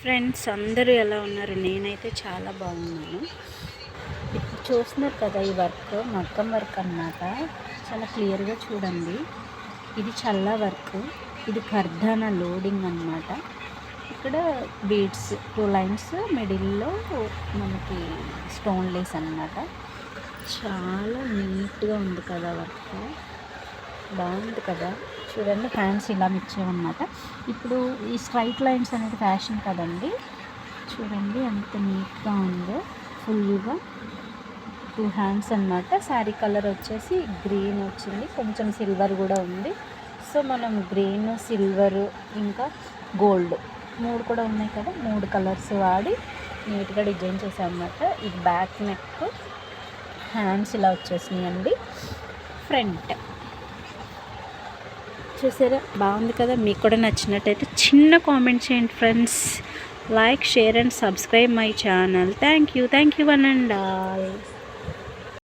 Friends అందరూ ఎలా ఉన్నారు? నేనైతే చాలా బాగున్నాను. ఇప్పుడు చూస్తున్నారు కదా, ఈ వర్క్ మగ్గం వర్క్ అన్నమాట. చాలా క్లియర్గా చూడండి. ఇది చల్ల వర్క్, ఇది కర్దాన లోడింగ్ అన్నమాట. ఇక్కడ బీడ్స్ 2 లైన్స్, మిడిల్లో మనకి స్టోన్ లేస్ అన్నమాట. చాలా నీట్గా ఉంది కదా వర్క్, బాగుంది కదా. చూడండి, హ్యాండ్స్ ఇలా ఇచ్చామన్నమాట. ఇప్పుడు ఈ స్ట్రైట్ లైన్స్ అనేది ఫ్యాషన్ కదండి. చూడండి ఎంత నీట్గా ఉందో. ఫుల్గా 2 హ్యాండ్స్ అన్నమాట. శారీ కలర్ వచ్చేసి గ్రీన్ వచ్చింది, కొంచెం సిల్వర్ కూడా ఉంది. సో మనం గ్రీన్, సిల్వర్ ఇంకా గోల్డ్ 3 కూడా ఉన్నాయి కదా, 3 కలర్స్ వాడి నీట్గా డిజైన్ చేసామన్నమాట. ఇది బ్యాక్ నెక్, హ్యాండ్స్ ఇలా వచ్చేసినాయండి. ఫ్రంట్ చూసారా, బాగుంది కదా. మీకు కూడా నచ్చినట్టయితే చిన్న కామెంట్ చేయండి friends. Like, share and subscribe my channel. Thank you one and all.